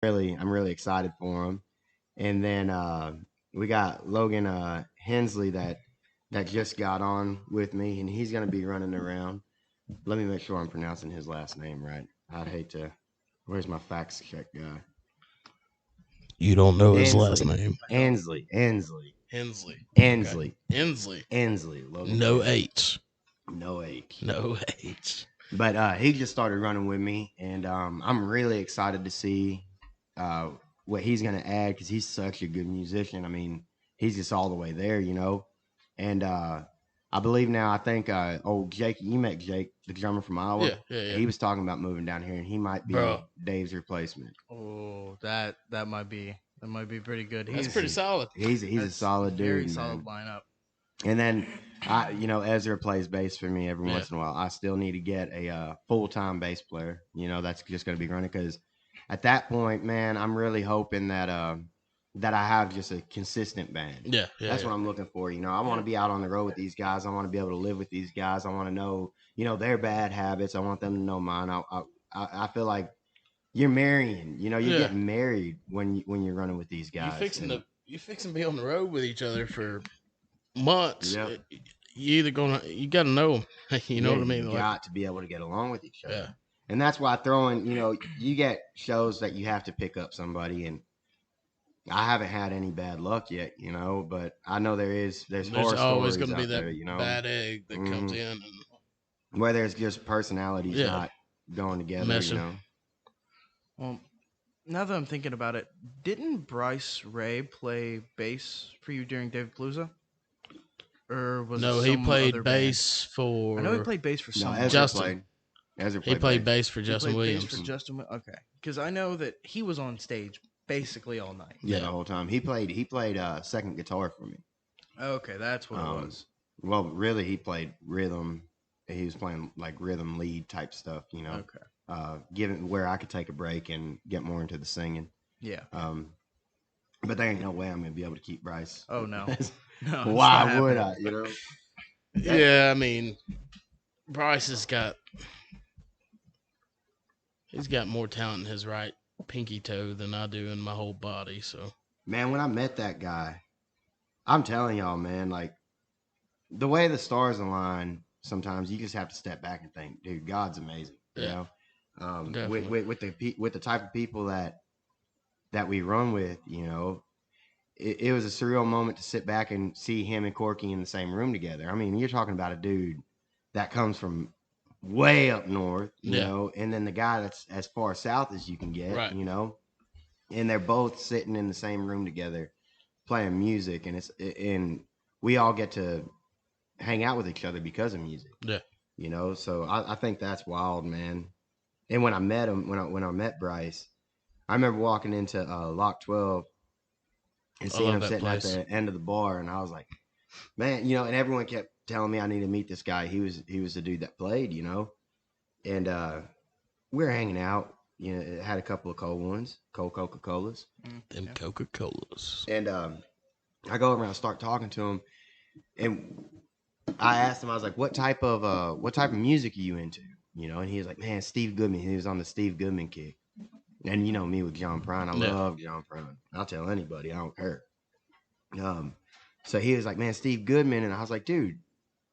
I'm really excited for him. And then we got Logan Hensley that just got on with me, and he's gonna be running around. Let me make sure I'm pronouncing his last name right. I'd hate to. Where's my facts check guy? You don't know his last Ansley, name. Hensley. Ansley, Hensley. Ansley. Logan No Ansley. H. No H. No H. But he just started running with me, and I'm really excited to see uh, what he's going to add because he's such a good musician. I mean, he's just all the way there, you know. And I believe now, I think, Jake, you met Jake, the drummer from Iowa. Yeah. He was talking about moving down here, and he might be Bro. Dave's replacement. Oh, that might be pretty good. That's pretty solid. He's a solid dude, very man. solid lineup. And then Ezra plays bass for me every once in a while. I still need to get a full-time bass player. That's just going to be running because at that point, man, I'm really hoping that I have just a consistent band. Yeah. That's what I'm looking for. I want to be out on the road with these guys. I want to be able to live with these guys. I want to know, their bad habits. I want them to know mine. I feel like you're marrying. You're getting married when you're running with these guys. You fixing to be on the road with each other for months. Yep. You got to know them. You know what I mean? You got to be able to get along with each other. Yeah. And that's why throwing, you get shows that you have to pick up somebody, and I haven't had any bad luck yet, but I know there's horror always stories going to be out that there, bad egg that comes in. Where there's just personalities not going together, Meshing. Well, now that I'm thinking about it, didn't Bryce Ray play bass for you during David Palooza? Or was No, it he some played other bass band? for. I know he played bass for No, someone. Ezra Justin. played. Ezra He played bass. bass for He Justin played Williams. bass for Justin. Okay, because I know that he was on stage basically all night. Yeah, the whole time. He played second guitar for me. Okay, that's what it was. Well, really, he played rhythm. He was playing like rhythm lead type stuff, Okay. Given where I could take a break and get more into the singing. Yeah. But there ain't no way I'm gonna be able to keep Bryce. Oh no. No. it's Why not would happening. I? Yeah, I mean, Bryce he's got more talent in his right pinky toe than I do in my whole body. So, Man, when I met that guy, I'm telling y'all, man, like the way the stars align, sometimes you just have to step back and think, dude, God's amazing. Yeah. With the type of people that we run with, it was a surreal moment to sit back and see him and Corky in the same room together. I mean, you're talking about a dude that comes from way up north, and then the guy that's as far south as you can get, right. And they're both sitting in the same room together playing music, and we all get to hang out with each other because of music. Yeah. So I think that's wild, man. And when I met him, when I met Bryce, I remember walking into Lock 12 and seeing him sitting at the end of the bar, and I was like, man, and everyone kept telling me I need to meet this guy. He was the dude that played, and we were hanging out. It had a couple of cold Coca-Colas. Them Coca-Colas. And I go over and I start talking to him, and I asked him, I was like, what type of music are you into? And he was like, man, Steve Goodman. He was on the Steve Goodman kick. And me with John Prine, I love John Prine. I'll tell anybody, I don't care. So he was like, man, Steve Goodman. And I was like, dude,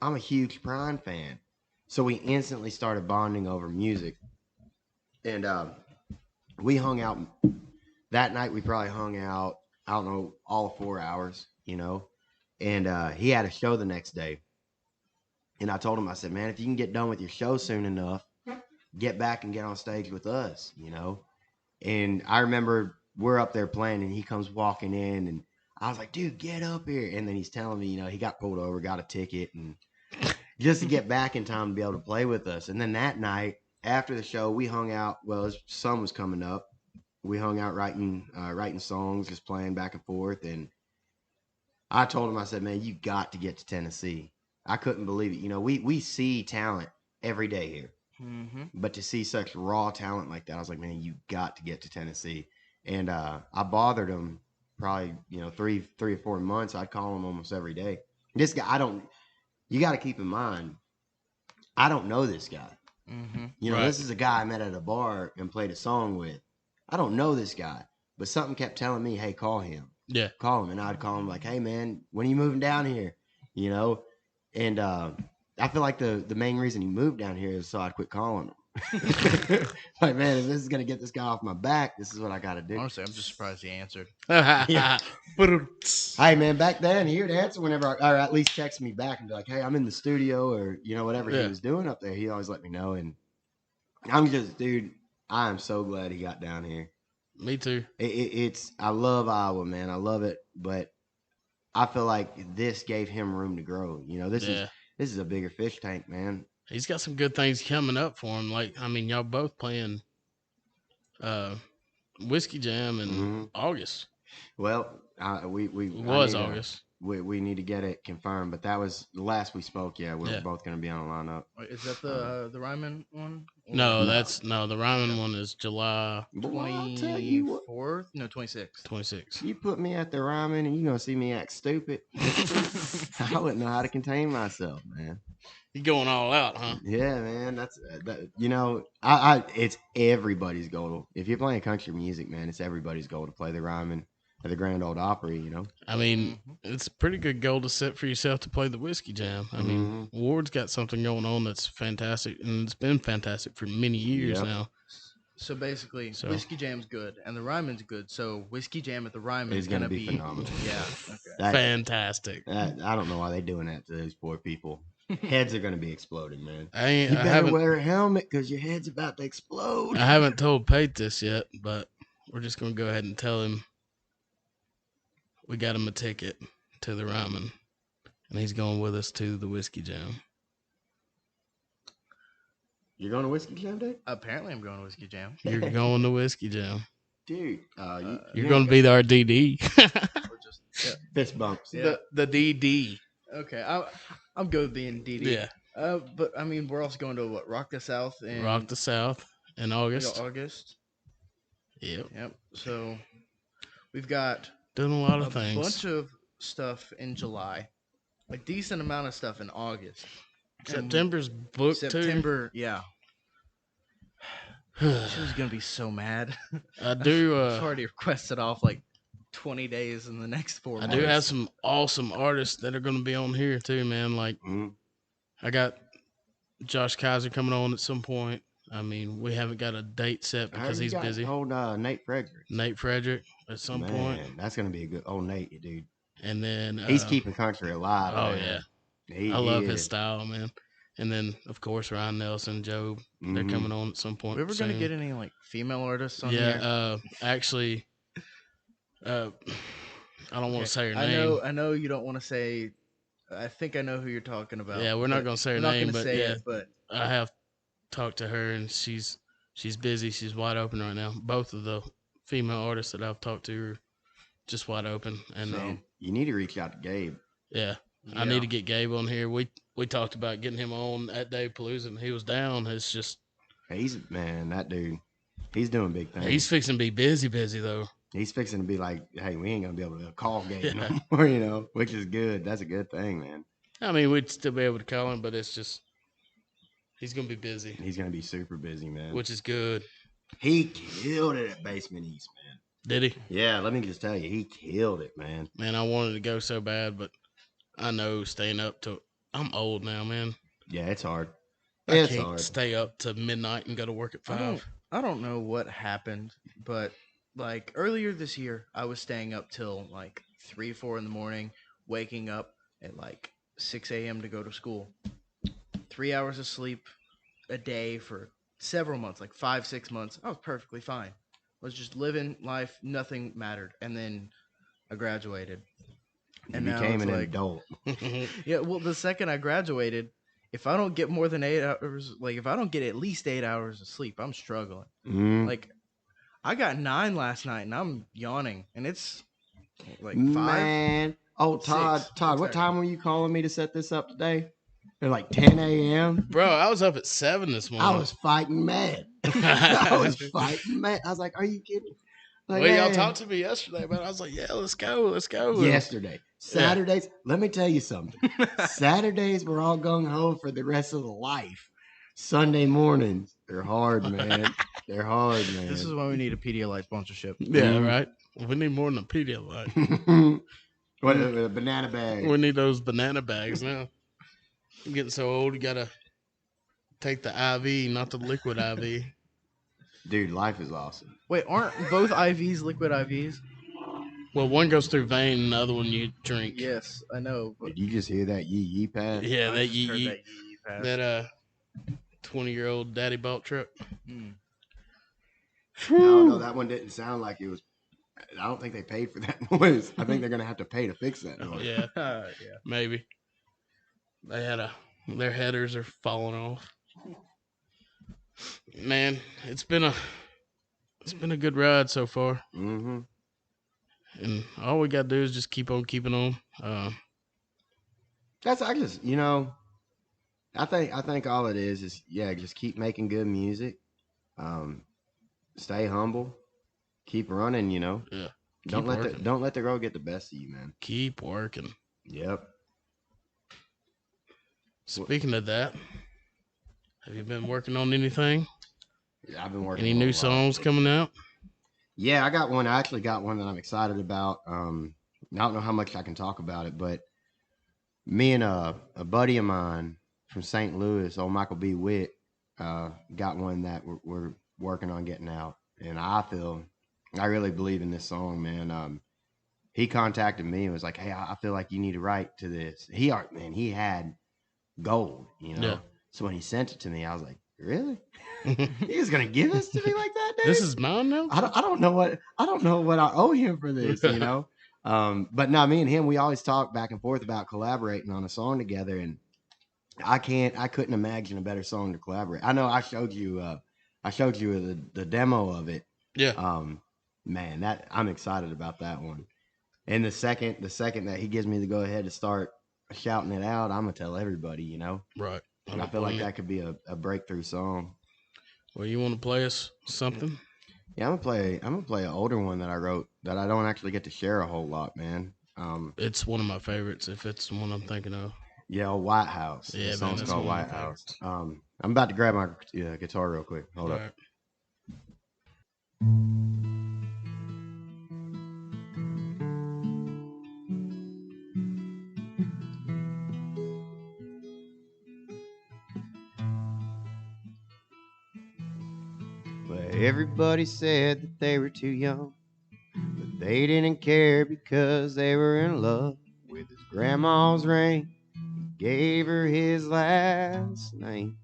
I'm a huge Prine fan. So we instantly started bonding over music. And we hung out. That night we probably hung out, I don't know, all 4 hours, And he had a show the next day. And I told him, I said, man, if you can get done with your show soon enough, get back and get on stage with us, And I remember we're up there playing, and he comes walking in, and I was like, dude, get up here. And then he's telling me, he got pulled over, got a ticket, and just to get back in time to be able to play with us. And then that night, after the show, we hung out. Well, his son was coming up. We hung out writing songs, just playing back and forth. And I told him, I said, man, you got to get to Tennessee. I couldn't believe it. We see talent every day here. Mm-hmm. But to see such raw talent like that, I was like, man, you got to get to Tennessee. And I bothered him probably, 3 or 4 months. I'd call him almost every day. This guy, you got to keep in mind, I don't know this guy. Mm-hmm. This is a guy I met at a bar and played a song with. I don't know this guy, but something kept telling me, hey, call him. Yeah. Call him. And I'd call him like, hey, man, when are you moving down here? You know? And I feel like the main reason he moved down here is so I'd quit calling him. Like, man, if this is going to get this guy off my back, this is what I got to do. Honestly, I'm just surprised he answered. Yeah. Hey, man, back then, he would answer whenever, or at least text me back and be like, hey, I'm in the studio, or, you know, whatever he was doing up there. He always let me know. And I'm just, dude, I am so glad he got down here. Me too. I love Iowa, man. I love it. But I feel like this gave him room to grow. You know, this is a bigger fish tank, man. He's got some good things coming up for him. Like, I mean, y'all both playing Whiskey Jam in August. Well, we August. We need to get it confirmed, but that was the last we spoke. Yeah, we're both going to be on a lineup. Wait, is that the Ryman one? No, the Ryman one is July 24th? No, 26th. 26th. You put me at the Ryman and you're going to see me act stupid. I wouldn't know how to contain myself, man. You going all out, huh? Yeah, man. That's you know, it's everybody's goal. If you're playing country music, man, it's everybody's goal to play the Ryman at the Grand Ole Opry. You know, I mean, it's a pretty good goal to set for yourself to play the Whiskey Jam. I mean, Ward's got something going on that's fantastic, and it's been fantastic for many years now. So basically, Whiskey Jam's good, and the Ryman's good. So Whiskey Jam at the Ryman is going to be phenomenal. Yeah, fantastic. I don't know why they're doing that to those poor people. Heads are going to be exploding, man. You better wear a helmet because your head's about to explode. I haven't told Payton this yet, but we're just going to go ahead and tell him we got him a ticket to the Ryman, and he's going with us to the Whiskey Jam. You're going to Whiskey Jam, dude? Apparently, I'm going to Whiskey Jam. You're going to Whiskey Jam. Dude, you're going to be our DD. Fist bumps. Yeah. The DD. Okay, I'm good with being DD. Yeah. But I mean, we're also going to what? Rock the South in August. August. Yep. So we've got doing a lot of things. A bunch of stuff in July, a decent amount of stuff in August. September's booked too. Yeah. She was gonna be so mad. I do. I've already requested off like 20 days in the next 4 months. I do have some awesome artists that are going to be on here too, man. Like, I got Josh Kaiser coming on at some point. I mean, we haven't got a date set because he's busy. Old Nate Frederick. Nate Frederick at some point. That's going to be a good old Nate, dude. And then he's keeping country alive. Oh, man. Yeah. I love his style, man. And then, of course, Ryan Nelson, Job, they're coming on at some point. We ever going to get any like female artists on here? Yeah, actually, I don't want to say her name. I know you don't want to say. I think I know who you're talking about. Yeah, we're not going to say her name, but I have talked to her, and she's busy. She's wide open right now. Both of the female artists that I've talked to are just wide open. And so you need to reach out to Gabe. Yeah, I need to get Gabe on here. We talked about getting him on at Dave Palooza, and he was down. It's just that dude. He's doing big things. He's fixing to be busy though. He's fixing to be like, hey, we ain't gonna be able to call Gabe no more, you know, which is good. That's a good thing, man. I mean, we'd still be able to call him, but it's just he's gonna be busy. He's gonna be super busy, man. Which is good. He killed it at Basement East, man. Did he? Yeah, let me just tell you, he killed it, man. Man, I wanted to go so bad, but I know staying up till I'm old now, man. Yeah, it's hard. I can't stay up to midnight and go to work at 5. I don't know what happened, but like earlier this year, I was staying up till like 3, 4 in the morning, waking up at like 6 a.m. to go to school. 3 hours of sleep a day for several months, like 5, 6 months. I was perfectly fine. I was just living life. Nothing mattered. And then I graduated. And you became an adult. Yeah, well, the second I graduated, if I don't get more than 8 hours, like if I don't get at least 8 hours of sleep, I'm struggling. Like I got 9 last night and I'm yawning, and it's like 5. Man. Oh, Todd, 6. what time were you calling me to set this up today? At like 10 a.m. Bro, I was up at 7 this morning. I was fighting mad. I was fighting mad. I was like, are you kidding? Like, well, y'all talked to me yesterday, but I was like, yeah, let's go. Yesterday. Saturdays, let me tell you something. Saturdays, we're all going home for the rest of the life. Sunday mornings, they're hard, man. They're hard, man. This is why we need a Pedialyte sponsorship. Yeah, right. We need more than a Pedialyte. What a banana bag. We need those banana bags now. I'm getting so old, you gotta take the IV, not the liquid IV. Dude, life is awesome. Wait, aren't both IVs liquid IVs? Well, one goes through vein, and the other one you drink. Yes, I know. But Did you just hear that yee pad? Yeah, I that just heard you that yee pass. that 20-year-old daddy belt truck. Mm. No, that one didn't sound like it was. I don't think they paid for that noise. I think they're gonna have to pay to fix that noise. Yeah, Yeah. maybe. They had their headers are falling off. Man, it's been a good ride so far, Mm-hmm. and all we gotta do is just keep on keeping on. I think all it is just keep making good music. Stay humble, keep running, Yeah. Don't let the road get the best of you, man. Keep working. Yep. Speaking of that, have you been working on anything? Yeah, I've been working. Any a new lot. songs coming out? Yeah, I got one. I actually got one that I'm excited about. I don't know how much I can talk about it, but me and a buddy of mine from St. Louis, old Michael B. Witt, got one that we're working on getting out. And I really believe in this song, man. He contacted me and was like, "Hey, I feel like you need to write to this." He had gold, Yeah. So when he sent it to me, I was like, "Really? He's gonna give this to me like that, dude? This is mine now. I don't know what I owe him for this, But no, me and him, we always talk back and forth about collaborating on a song together, and I couldn't imagine a better song to collaborate. I know I showed you the demo of it. Yeah. Man, that I'm excited about that one. And the second that he gives me the go ahead to start shouting it out, I'm gonna tell everybody, Right. And I feel like that could be a breakthrough song. Well, you want to play us something? Yeah, I'm gonna play an older one that I wrote that I don't actually get to share a whole lot, man. It's one of my favorites. If it's the one I'm thinking of. Yeah, White House. Yeah, the song's man, called White House. I'm about to grab my guitar real quick. Hold up. Right. Well, everybody said that they were too young, but they didn't care because they were in love with his grandma's ring. He gave her his last name.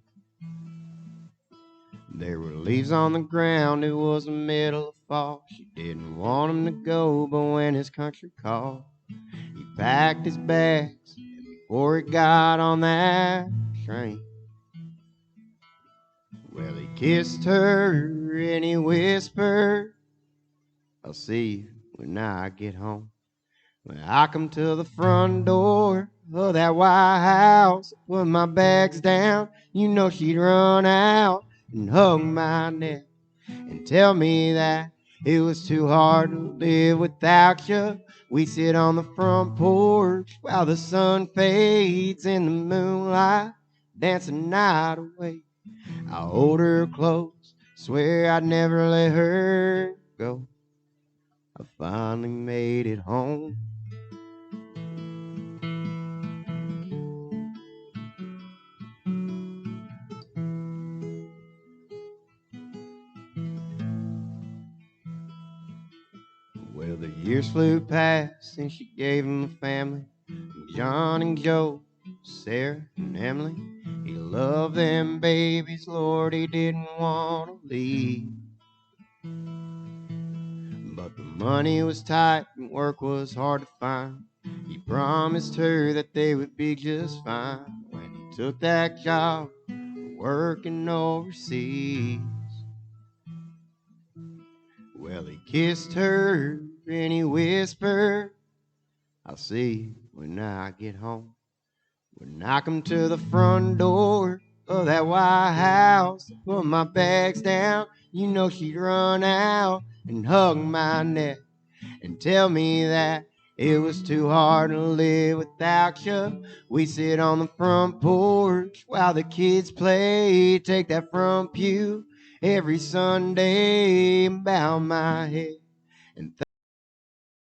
There were leaves on the ground, it was the middle of fall. She didn't want him to go, but when his country called, he packed his bags, and before he got on that train, well, he kissed her and he whispered, "I'll see you when I get home." When I come to the front door of that White House, put my bags down, she'd run out and hug my neck and tell me that it was too hard to live without you. We sit on the front porch while the sun fades in the moonlight, dance the night away. I hold her close, swear I'd never let her go. I finally made it home. Well, the years flew past and she gave him a family. John and Joe, Sarah and Emily. He loved them babies, Lord, he didn't want to leave. But the money was tight and work was hard to find. He promised her that they would be just fine when he took that job working overseas. Well, he kissed her and he whispered, "I'll see you when I get home." When I come to the front door of that White House, put my bags down, she'd run out and hug my neck and tell me that it was too hard to live without you. We sit on the front porch while the kids play, take that front pew every Sunday, bow my head and